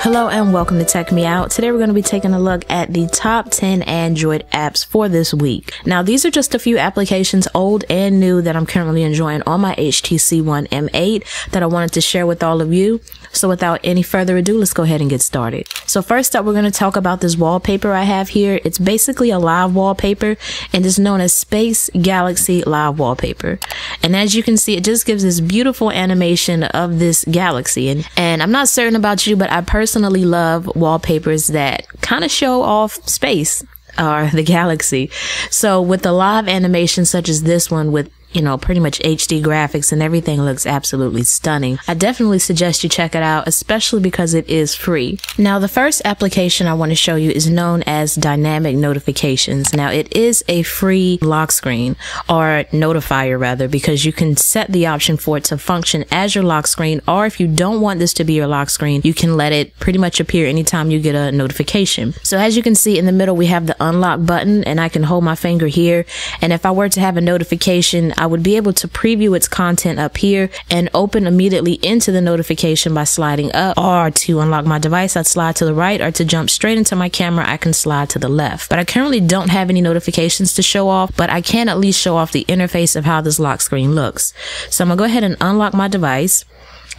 Hello and welcome to Tech Me Out. Today we're going to be taking a look at the top 10 Android apps for this week. Now these are just a few applications, old and new, that I'm currently enjoying on my HTC One M8 that I wanted to share with all of you. So without any further ado, let's go ahead and get started. So first up, we're going to talk about this wallpaper I have here. It's basically a live wallpaper and is known as Space Galaxy Live Wallpaper. And as you can see, it just gives this beautiful animation of this galaxy. And I'm not certain about you, but I personally love wallpapers that kind of show off space or the galaxy. So with the live animation such as this one with, you know, pretty much HD graphics and everything looks absolutely stunning, I definitely suggest you check it out, especially because it is free. Now, the first application I want to show you is known as Dynamic Notifications. Now, it is a free lock screen, or notifier rather, because you can set the option for it to function as your lock screen, or if you don't want this to be your lock screen, you can let it pretty much appear anytime you get a notification. So as you can see in the middle, we have the unlock button, and I can hold my finger here, and if I were to have a notification, I would be able to preview its content up here and open immediately into the notification by sliding up. Or to unlock my device, I'd slide to the right, or to jump straight into my camera, I can slide to the left. But I currently don't have any notifications to show off, but I can at least show off the interface of how this lock screen looks. So I'm gonna go ahead and unlock my device.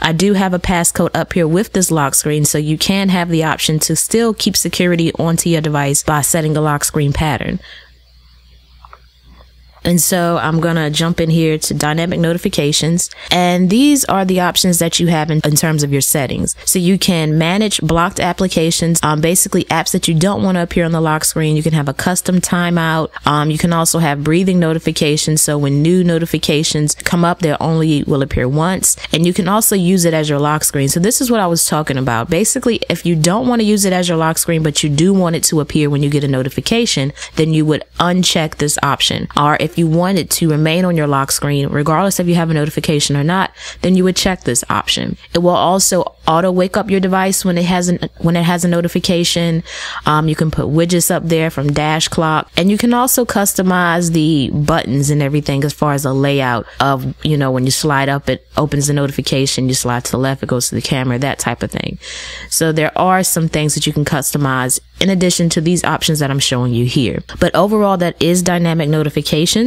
I do have a passcode up here with this lock screen, so you can have the option to still keep security onto your device by setting a lock screen pattern. And so I'm going to jump in here to Dynamic Notifications. And these are the options that you have in terms of your settings. So you can manage blocked applications, basically apps that you don't want to appear on the lock screen. You can have a custom timeout. You can also have breathing notifications. So when new notifications come up, they only will appear once. And you can also use it as your lock screen. So this is what I was talking about. Basically, if you don't want to use it as your lock screen, but you do want it to appear when you get a notification, then you would uncheck this option. Or if you want it to remain on your lock screen, regardless if you have a notification or not, then you would check this option. It will also auto wake up your device when it has a notification. You can put widgets up there from dash clock, and you can also customize the buttons and everything as far as the layout of, you know, when you slide up, it opens the notification, you slide to the left, it goes to the camera, that type of thing. So there are some things that you can customize in addition to these options that I'm showing you here. But overall, that is Dynamic Notifications.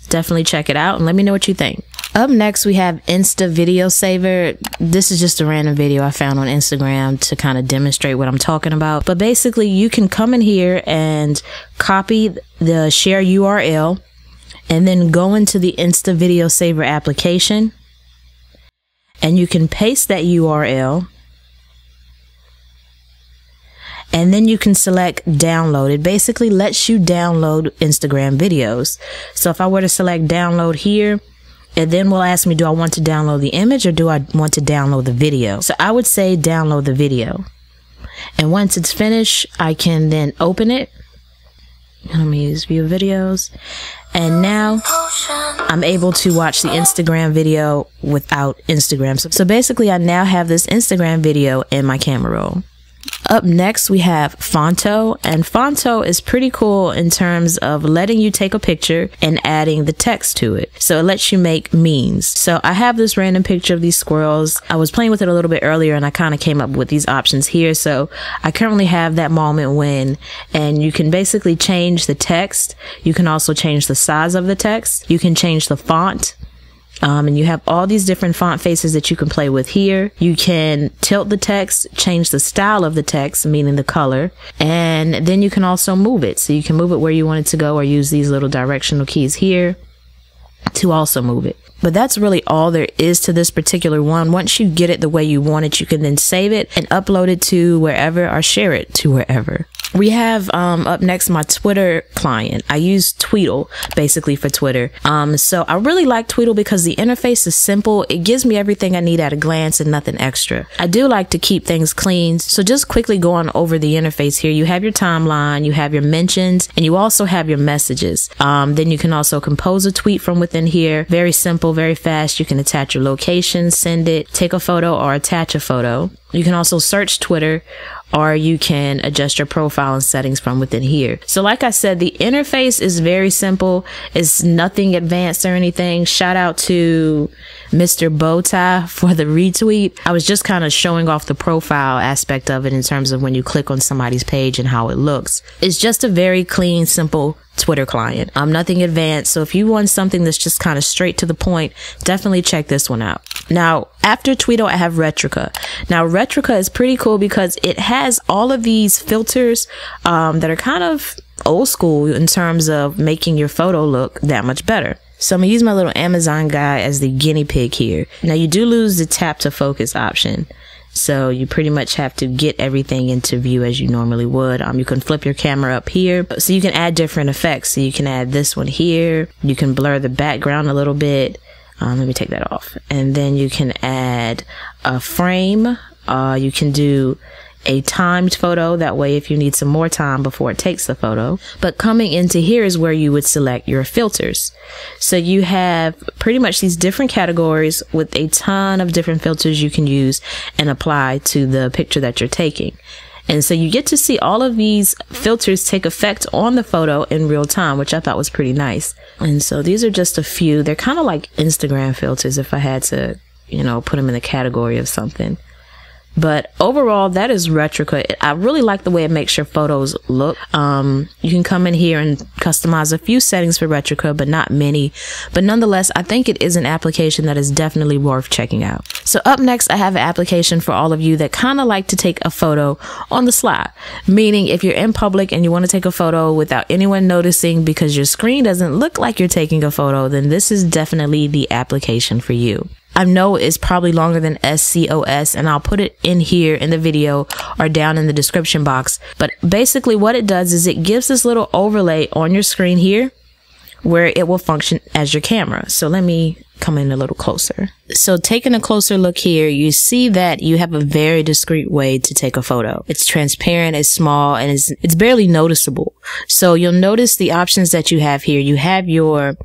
Definitely check it out and let me know what you think. Up next, we have Insta Video Saver. This is just a random video I found on Instagram to kind of demonstrate what I'm talking about. But basically, you can come in here and copy the share URL and then go into the Insta Video Saver application. And you can paste that URL. And then you can select download. It basically lets you download Instagram videos. So if I were to select download here, it then will ask me, do I want to download the image or do I want to download the video? So I would say download the video. And once it's finished, I can then open it. Let me use view videos. And now I'm able to watch the Instagram video without Instagram. So basically I now have this Instagram video in my camera roll. Up next, we have Fonto, and Fonto is pretty cool in terms of letting you take a picture and adding the text to it. So it lets you make memes. So I have this random picture of these squirrels. I was playing with it a little bit earlier and I kind of came up with these options here. So I currently have that moment when, and you can basically change the text. You can also change the size of the text. You can change the font. And you have all these different font faces that you can play with here. You can tilt the text, change the style of the text, meaning the color, and then you can also move it. So you can move it where you want it to go or use these little directional keys here to also move it. But that's really all there is to this particular one. Once you get it the way you want it, you can then save it and upload it to wherever or share it to wherever. We have up next my Twitter client. I use Tweedle basically for Twitter. So I really like Tweedle because the interface is simple. It gives me everything I need at a glance and nothing extra. I do like to keep things clean. So just quickly going over the interface here, you have your timeline, you have your mentions, and you also have your messages. Then you can also compose a tweet from within here. Very simple, very fast. You can attach your location, send it, take a photo, or attach a photo. You can also search Twitter or you can adjust your profile and settings from within here. So like I said, the interface is very simple. It's nothing advanced or anything. Shout out to Mr. Bowtie for the retweet. I was just kind of showing off the profile aspect of it in terms of when you click on somebody's page and how it looks. It's just a very clean, simple Twitter client. Nothing advanced. So if you want something that's just kind of straight to the point, definitely check this one out. Now, after Tweedle, I have Retrica. Now, Retrica is pretty cool because it has all of these filters that are kind of old school in terms of making your photo look that much better. So I'm gonna use my little Amazon guy as the guinea pig here. Now, you do lose the tap to focus option. So you pretty much have to get everything into view as you normally would. You can flip your camera up here. So you can add different effects. So you can add this one here. You can blur the background a little bit. Let me take that off. And then you can add a frame. You can do a timed photo. That way, if you need some more time before it takes the photo. But coming into here is where you would select your filters. So you have pretty much these different categories with a ton of different filters you can use and apply to the picture that you're taking. And so you get to see all of these filters take effect on the photo in real time, which I thought was pretty nice. And so these are just a few. They're kind of like Instagram filters if I had to, put them in the category of something. But overall, that is Retrica. I really like the way it makes your photos look. You can come in here and customize a few settings for Retrica, but not many. But nonetheless, I think it is an application that is definitely worth checking out. So up next, I have an application for all of you that kind of like to take a photo on the sly. Meaning if you're in public and you want to take a photo without anyone noticing because your screen doesn't look like you're taking a photo, then this is definitely the application for you. I know it's probably longer than SCOS, and I'll put it in here in the video or down in the description box. But basically what it does is it gives this little overlay on your screen here where it will function as your camera. So let me come in a little closer. So taking a closer look here, you see that you have a very discreet way to take a photo. It's transparent, it's small, and it's barely noticeable. So you'll notice the options that you have here. You have your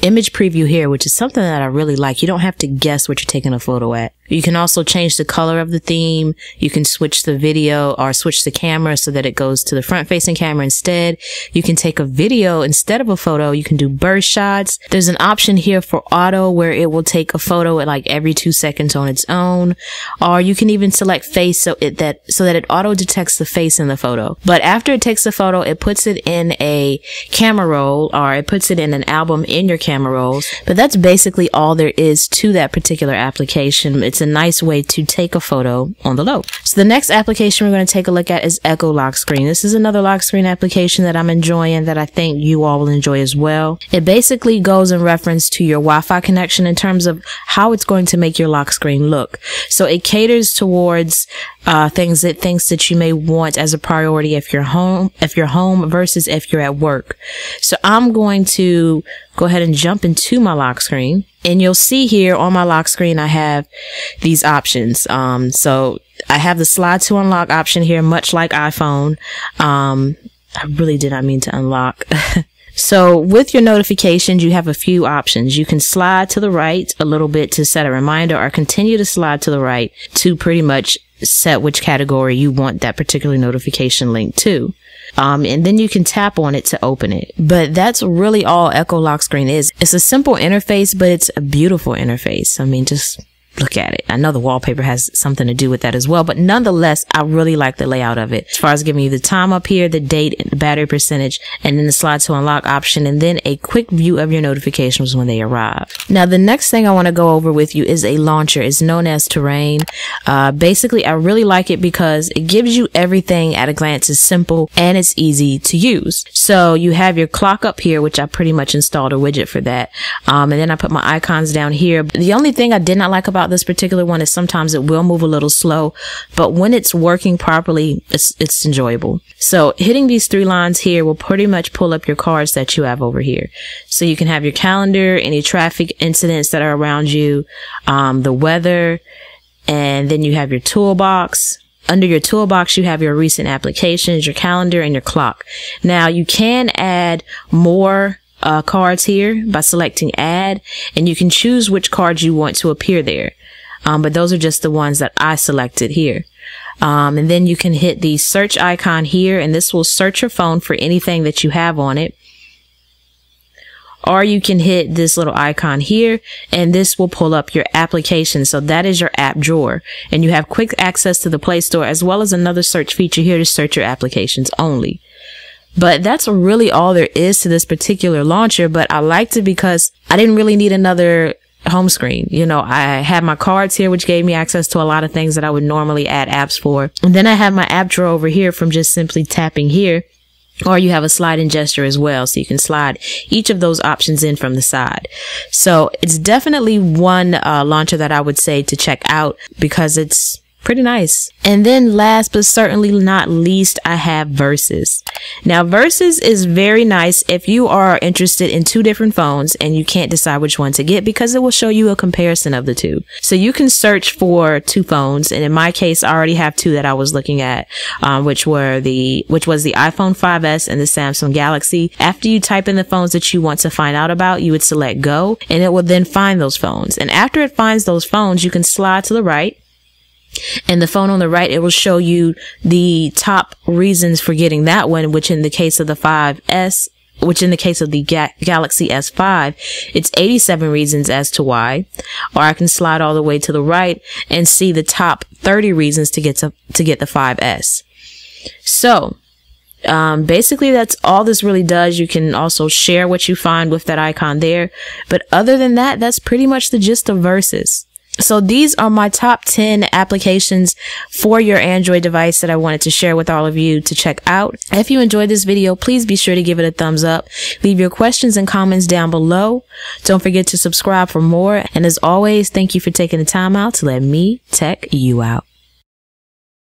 image preview here, which is something that I really like. You don't have to guess what you're taking a photo at. You can also change the color of the theme. You can switch the video or switch the camera so that it goes to the front facing camera instead. You can take a video instead of a photo. You can do burst shots. There's an option here for auto where it will take a photo at like every 2 seconds on its own. Or you can even select face so that it auto detects the face in the photo. But after it takes the photo, it puts it in a camera roll, or it puts it in an album in your camera rolls. But that's basically all there is to that particular application. It's a nice way to take a photo on the low. So the next application we're going to take a look at is Echo Lockscreen. This is another lock screen application that I'm enjoying that I think you all will enjoy as well. It basically goes in reference to your Wi-Fi connection in terms of how it's going to make your lock screen look. So it caters towards things that you may want as a priority if you're home versus if you're at work. So I'm going to go ahead and jump into my lock screen. And you'll see here on my lock screen, I have these options. So I have the slide to unlock option here, much like iPhone. I really did not mean to unlock. So with your notifications, you have a few options. You can slide to the right a little bit to set a reminder, or continue to slide to the right to pretty much set which category you want that particular notification link to. And then you can tap on it to open it. But that's really all Echo Lockscreen is. It's a simple interface, but it's a beautiful interface. I mean, just look at it. I know the wallpaper has something to do with that as well, but nonetheless, I really like the layout of it. As far as giving you the time up here, the date, and the battery percentage, and then the slide to unlock option, and then a quick view of your notifications when they arrive. Now, the next thing I want to go over with you is a launcher. It's known as Terrian. Basically, I really like it because it gives you everything at a glance. It's simple and it's easy to use. So you have your clock up here, which I pretty much installed a widget for that. And then I put my icons down here. The only thing I did not like about this particular one is sometimes it will move a little slow, but when it's working properly, it's enjoyable. So hitting these 3 lines here will pretty much pull up your cards that you have over here. So you can have your calendar, any traffic incidents that are around you, the weather, and then you have your toolbox. Under your toolbox, you have your recent applications, your calendar, and your clock. Now you can add more cards here by selecting add, and you can choose which cards you want to appear there. but those are just the ones that I selected here. And then you can hit the search icon here, and this will search your phone for anything that you have on it. Or you can hit this little icon here, and this will pull up your application. So that is your app drawer, and you have quick access to the Play Store, as well as another search feature here to search your applications only. But that's really all there is to this particular launcher, but I liked it because I didn't really need another home screen. You know, I had my cards here, which gave me access to a lot of things that I would normally add apps for. And then I have my app drawer over here from just simply tapping here. Or you have a slide and gesture as well, so you can slide each of those options in from the side. So it's definitely one launcher that I would say to check out because it's pretty nice. And then last but certainly not least, I have Versus. Now Versus is very nice if you are interested in two different phones and you can't decide which one to get, because it will show you a comparison of the two. So you can search for two phones, and in my case I already have two that I was looking at, which was the iPhone 5S and the Samsung Galaxy. After you type in the phones that you want to find out about, you would select go, and it will then find those phones. And after it finds those phones, you can slide to the right, and the phone on the right, it will show you the top reasons for getting that one, which in the case of the 5S, which in the case of the Galaxy S5, it's 87 reasons as to why. Or I can slide all the way to the right and see the top 30 reasons to get the 5S. So basically that's all this really does. You can also share what you find with that icon there. But other than that, that's pretty much the gist of Versus. So these are my top 10 applications for your Android device that I wanted to share with all of you to check out. If you enjoyed this video, please be sure to give it a thumbs up. Leave your questions and comments down below. Don't forget to subscribe for more. And as always, thank you for taking the time out to let me tech you out.